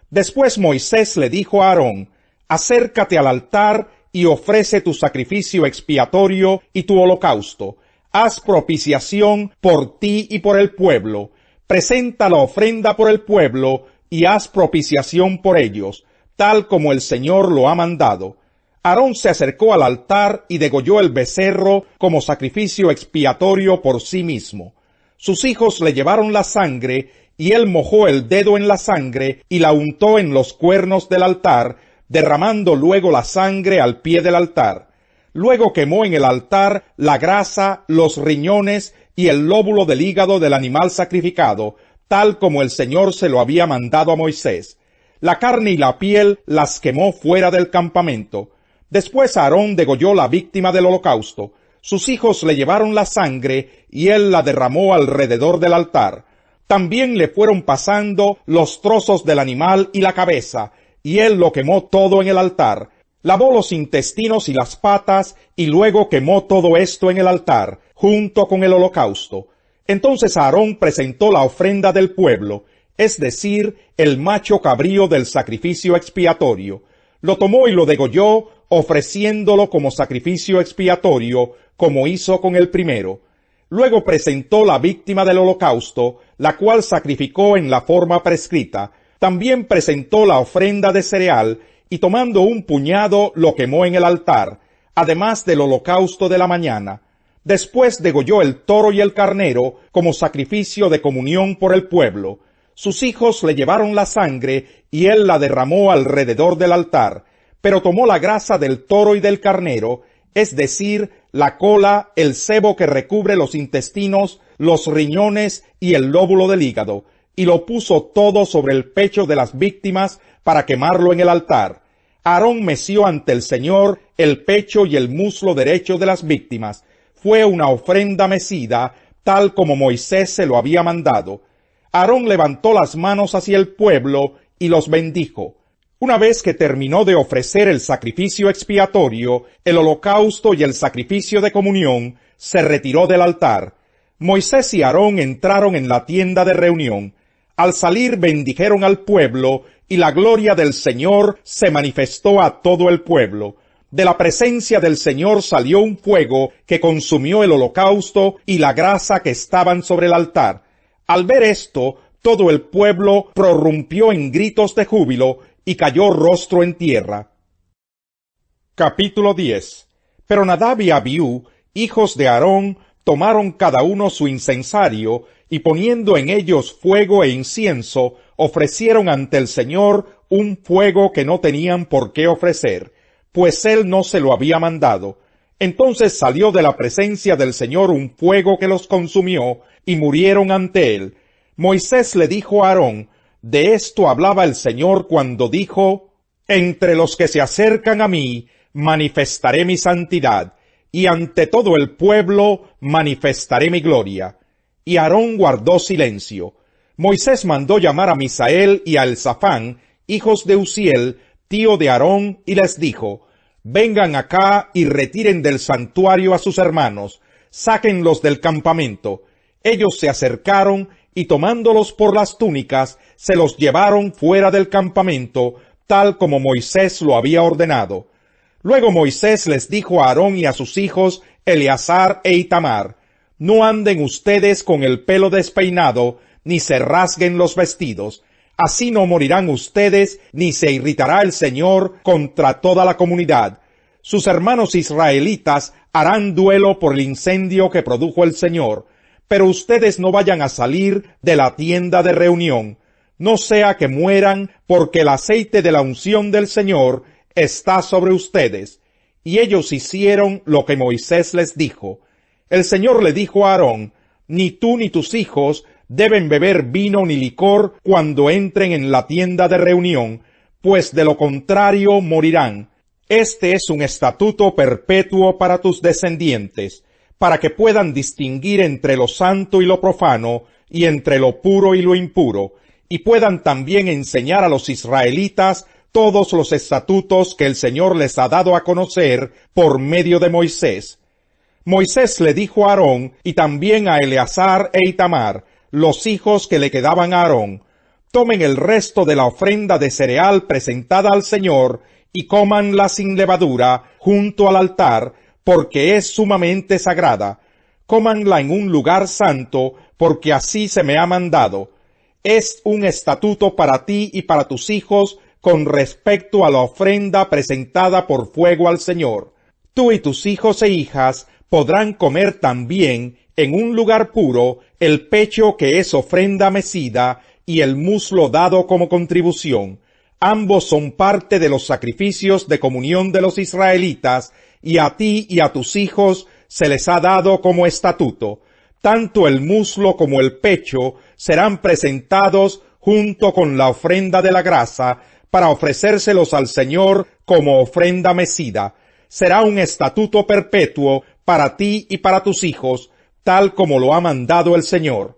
Después Moisés le dijo a Aarón: acércate al altar y ofrece tu sacrificio expiatorio y tu holocausto. Haz propiciación por ti y por el pueblo. Presenta la ofrenda por el pueblo y haz propiciación por ellos, tal como el Señor lo ha mandado. Aarón se acercó al altar y degolló el becerro como sacrificio expiatorio por sí mismo. Sus hijos le llevaron la sangre, y él mojó el dedo en la sangre y la untó en los cuernos del altar, derramando luego la sangre al pie del altar. Luego quemó en el altar la grasa, los riñones y el lóbulo del hígado del animal sacrificado, tal como el Señor se lo había mandado a Moisés. La carne y la piel las quemó fuera del campamento. Después Aarón degolló la víctima del holocausto. Sus hijos le llevaron la sangre y él la derramó alrededor del altar. También le fueron pasando los trozos del animal y la cabeza, y él lo quemó todo en el altar. Lavó los intestinos y las patas, y luego quemó todo esto en el altar, junto con el holocausto. Entonces Aarón presentó la ofrenda del pueblo, es decir, el macho cabrío del sacrificio expiatorio. Lo tomó y lo degolló, ofreciéndolo como sacrificio expiatorio, como hizo con el primero. Luego presentó la víctima del holocausto, la cual sacrificó en la forma prescrita. También presentó la ofrenda de cereal, y tomando un puñado lo quemó en el altar, además del holocausto de la mañana. Después degolló el toro y el carnero como sacrificio de comunión por el pueblo. Sus hijos le llevaron la sangre, y él la derramó alrededor del altar, pero tomó la grasa del toro y del carnero, es decir, la cola, el sebo que recubre los intestinos, los riñones y el lóbulo del hígado, y lo puso todo sobre el pecho de las víctimas para quemarlo en el altar. Aarón meció ante el Señor el pecho y el muslo derecho de las víctimas. Fue una ofrenda mecida, tal como Moisés se lo había mandado. Aarón levantó las manos hacia el pueblo y los bendijo. Una vez que terminó de ofrecer el sacrificio expiatorio, el holocausto y el sacrificio de comunión, se retiró del altar. Moisés y Aarón entraron en la tienda de reunión. Al salir bendijeron al pueblo, y la gloria del Señor se manifestó a todo el pueblo. De la presencia del Señor salió un fuego que consumió el holocausto y la grasa que estaban sobre el altar. Al ver esto, todo el pueblo prorrumpió en gritos de júbilo y cayó rostro en tierra. Capítulo 10. Pero Nadab y Abiú, hijos de Aarón, tomaron cada uno su incensario, y poniendo en ellos fuego e incienso, ofrecieron ante el Señor un fuego que no tenían por qué ofrecer, pues él no se lo había mandado. Entonces salió de la presencia del Señor un fuego que los consumió, y murieron ante él. Moisés le dijo a Aarón: de esto hablaba el Señor cuando dijo: entre los que se acercan a mí, manifestaré mi santidad, y ante todo el pueblo manifestaré mi gloria. Y Aarón guardó silencio. Moisés mandó llamar a Misael y a Elzafán, hijos de Uziel, tío de Aarón, y les dijo: vengan acá y retiren del santuario a sus hermanos, sáquenlos del campamento. Ellos se acercaron, y tomándolos por las túnicas, se los llevaron fuera del campamento, tal como Moisés lo había ordenado. Luego Moisés les dijo a Aarón y a sus hijos, Eleazar e Itamar: no anden ustedes con el pelo despeinado, ni se rasguen los vestidos. Así no morirán ustedes, ni se irritará el Señor contra toda la comunidad. Sus hermanos israelitas harán duelo por el incendio que produjo el Señor, pero ustedes no vayan a salir de la tienda de reunión, no sea que mueran, porque el aceite de la unción del Señor está sobre ustedes. Y ellos hicieron lo que Moisés les dijo. El Señor le dijo a Aarón: ni tú ni tus hijos deben beber vino ni licor cuando entren en la tienda de reunión, pues de lo contrario morirán. Este es un estatuto perpetuo para tus descendientes, para que puedan distinguir entre lo santo y lo profano, y entre lo puro y lo impuro, y puedan también enseñar a los israelitas todos los estatutos que el Señor les ha dado a conocer por medio de Moisés. Moisés le dijo a Aarón y también a Eleazar e Itamar, los hijos que le quedaban a Aarón: Tomen el resto de la ofrenda de cereal presentada al Señor y cómanla sin levadura junto al altar, porque es sumamente sagrada. Cómanla en un lugar santo, porque así se me ha mandado. Es un estatuto para ti y para tus hijos con respecto a la ofrenda presentada por fuego al Señor. Tú y tus hijos e hijas podrán comer también en un lugar puro el pecho que es ofrenda mecida y el muslo dado como contribución. Ambos son parte de los sacrificios de comunión de los israelitas, y a ti y a tus hijos se les ha dado como estatuto. Tanto el muslo como el pecho serán presentados junto con la ofrenda de la grasa para ofrecérselos al Señor como ofrenda mecida. Será un estatuto perpetuo para ti y para tus hijos, tal como lo ha mandado el Señor.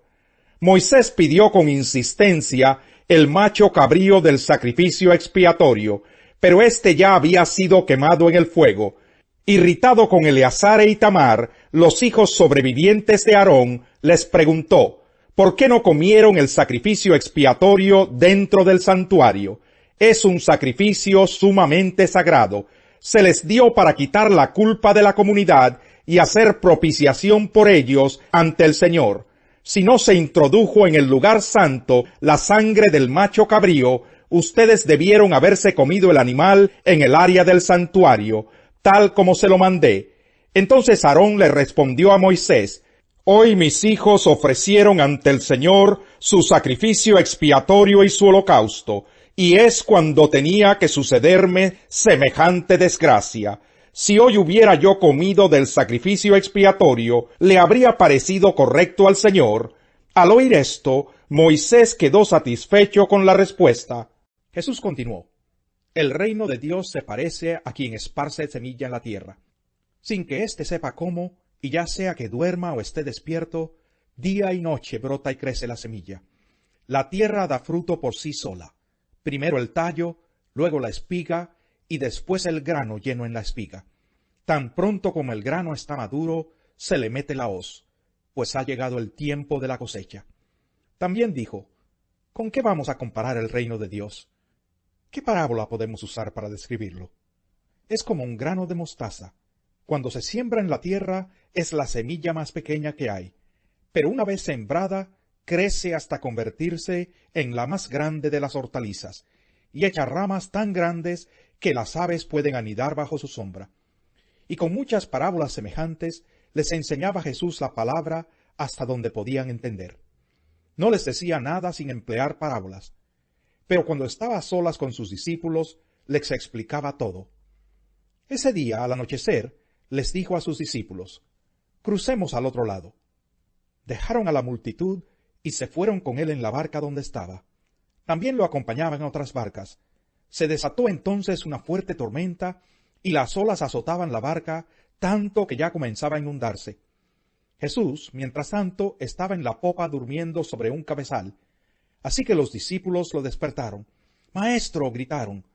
Moisés pidió con insistencia el macho cabrío del sacrificio expiatorio, pero éste ya había sido quemado en el fuego. Irritado con Eleazar e Itamar, los hijos sobrevivientes de Aarón, les preguntó, ¿por qué no comieron el sacrificio expiatorio dentro del santuario? Es un sacrificio sumamente sagrado. Se les dio para quitar la culpa de la comunidad y hacer propiciación por ellos ante el Señor. Si no se introdujo en el lugar santo la sangre del macho cabrío, ustedes debieron haberse comido el animal en el área del santuario, tal como se lo mandé. Entonces Aarón le respondió a Moisés, Hoy mis hijos ofrecieron ante el Señor su sacrificio expiatorio y su holocausto, y es cuando tenía que sucederme semejante desgracia. Si hoy hubiera yo comido del sacrificio expiatorio, ¿le habría parecido correcto al Señor? Al oír esto, Moisés quedó satisfecho con la respuesta. Jesús continuó, El reino de Dios se parece a quien esparce semilla en la tierra. Sin que éste sepa cómo, y ya sea que duerma o esté despierto, día y noche brota y crece la semilla. La tierra da fruto por sí sola. Primero el tallo, luego la espiga, y después el grano lleno en la espiga. Tan pronto como el grano está maduro, se le mete la hoz, pues ha llegado el tiempo de la cosecha. También dijo, ¿con qué vamos a comparar el reino de Dios? ¿Qué parábola podemos usar para describirlo? Es como un grano de mostaza. Cuando se siembra en la tierra, es la semilla más pequeña que hay, pero una vez sembrada, crece hasta convertirse en la más grande de las hortalizas, y echa ramas tan grandes que las aves pueden anidar bajo su sombra. Y con muchas parábolas semejantes les enseñaba Jesús la palabra hasta donde podían entender. No les decía nada sin emplear parábolas, pero cuando estaba a solas con sus discípulos, les explicaba todo. Ese día, al anochecer, les dijo a sus discípulos, «Crucemos al otro lado». Dejaron a la multitud y se fueron con él en la barca donde estaba. También lo acompañaban otras barcas. Se desató entonces una fuerte tormenta, y las olas azotaban la barca tanto que ya comenzaba a inundarse. Jesús, mientras tanto, estaba en la popa durmiendo sobre un cabezal. Así que los discípulos lo despertaron. «Maestro», gritaron,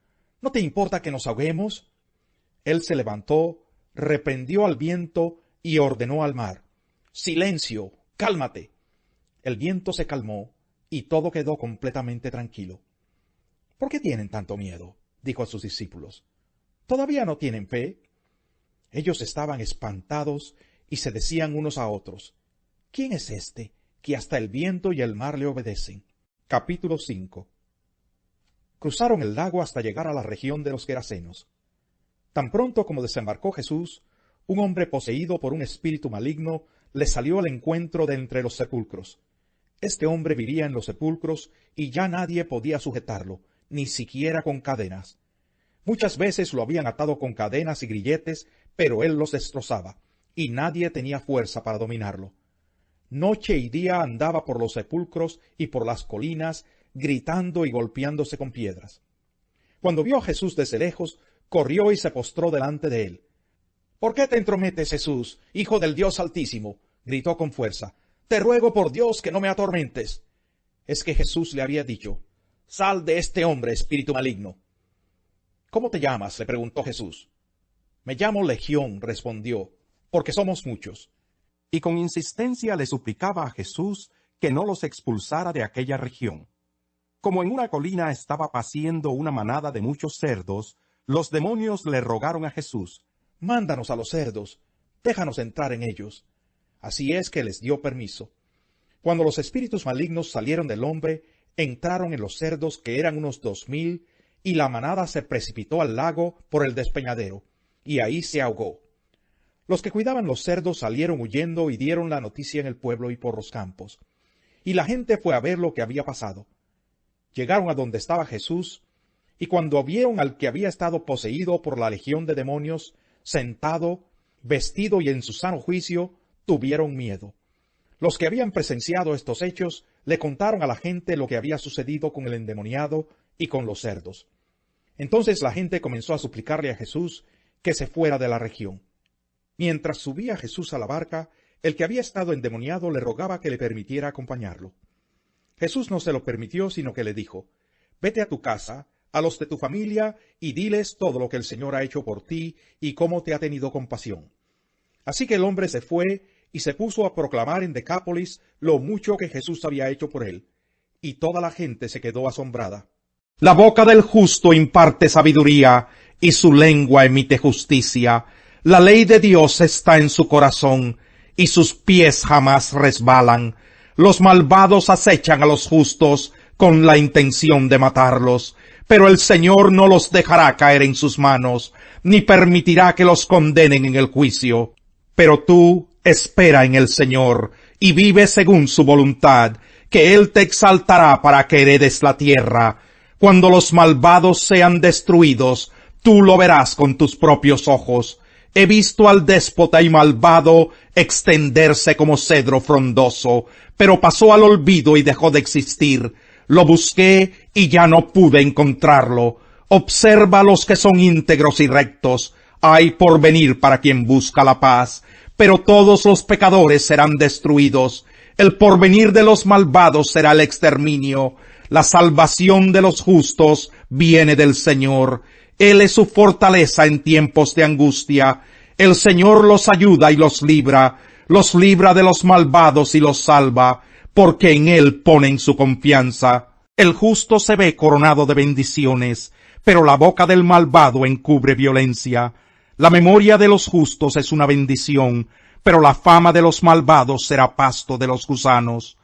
«¿no te importa que nos ahoguemos?» Él se levantó, reprendió al viento y ordenó al mar, «Silencio, cálmate». El viento se calmó y todo quedó completamente tranquilo. «¿Por qué tienen tanto miedo?», dijo a sus discípulos. «¿Todavía no tienen fe?». Ellos estaban espantados y se decían unos a otros, «¿Quién es este que hasta el viento y el mar le obedecen?». Capítulo 5. Cruzaron el lago hasta llegar a la región de los Gerasenos. Tan pronto como desembarcó Jesús, un hombre poseído por un espíritu maligno le salió al encuentro de entre los sepulcros. Este hombre vivía en los sepulcros y ya nadie podía sujetarlo, ni siquiera con cadenas. Muchas veces lo habían atado con cadenas y grilletes, pero él los destrozaba, y nadie tenía fuerza para dominarlo. Noche y día andaba por los sepulcros y por las colinas, gritando y golpeándose con piedras. Cuando vio a Jesús desde lejos, corrió y se postró delante de él. «¿Por qué te entrometes, Jesús, Hijo del Dios Altísimo?», gritó con fuerza. «Te ruego por Dios que no me atormentes». Es que Jesús le había dicho, «Sal de este hombre, espíritu maligno». «¿Cómo te llamas?», le preguntó Jesús. «Me llamo Legión», respondió, «porque somos muchos». Y con insistencia le suplicaba a Jesús que no los expulsara de aquella región. Como en una colina estaba paciendo una manada de muchos cerdos, los demonios le rogaron a Jesús: «Mándanos a los cerdos, déjanos entrar en ellos». Así es que les dio permiso. Cuando los espíritus malignos salieron del hombre, entraron en los cerdos, que eran unos 2000, y la manada se precipitó al lago por el despeñadero, y ahí se ahogó. Los que cuidaban los cerdos salieron huyendo y dieron la noticia en el pueblo y por los campos. Y la gente fue a ver lo que había pasado. Llegaron a donde estaba Jesús, y cuando vieron al que había estado poseído por la legión de demonios, sentado, vestido y en su sano juicio, tuvieron miedo. Los que habían presenciado estos hechos le contaron a la gente lo que había sucedido con el endemoniado y con los cerdos. Entonces la gente comenzó a suplicarle a Jesús que se fuera de la región. Mientras subía Jesús a la barca, el que había estado endemoniado le rogaba que le permitiera acompañarlo. Jesús no se lo permitió, sino que le dijo: «Vete a tu casa, a los de tu familia, y diles todo lo que el Señor ha hecho por ti y cómo te ha tenido compasión». Así que el hombre se fue y se puso a proclamar en Decápolis lo mucho que Jesús había hecho por él, y toda la gente se quedó asombrada. La boca del justo imparte sabiduría, y su lengua emite justicia. La ley de Dios está en su corazón, y sus pies jamás resbalan. Los malvados acechan a los justos con la intención de matarlos, pero el Señor no los dejará caer en sus manos, ni permitirá que los condenen en el juicio. Pero tú espera en el Señor, y vive según su voluntad, que Él te exaltará para que heredes la tierra. Cuando los malvados sean destruidos, tú lo verás con tus propios ojos. He visto al déspota y malvado extenderse como cedro frondoso, pero pasó al olvido y dejó de existir. Lo busqué y ya no pude encontrarlo. Observa a los que son íntegros y rectos. Hay porvenir para quien busca la paz, pero todos los pecadores serán destruidos. El porvenir de los malvados será el exterminio. La salvación de los justos viene del Señor. Él es su fortaleza en tiempos de angustia. El Señor los ayuda y los libra de los malvados y los salva, porque en Él ponen su confianza. El justo se ve coronado de bendiciones, pero la boca del malvado encubre violencia. La memoria de los justos es una bendición, pero la fama de los malvados será pasto de los gusanos.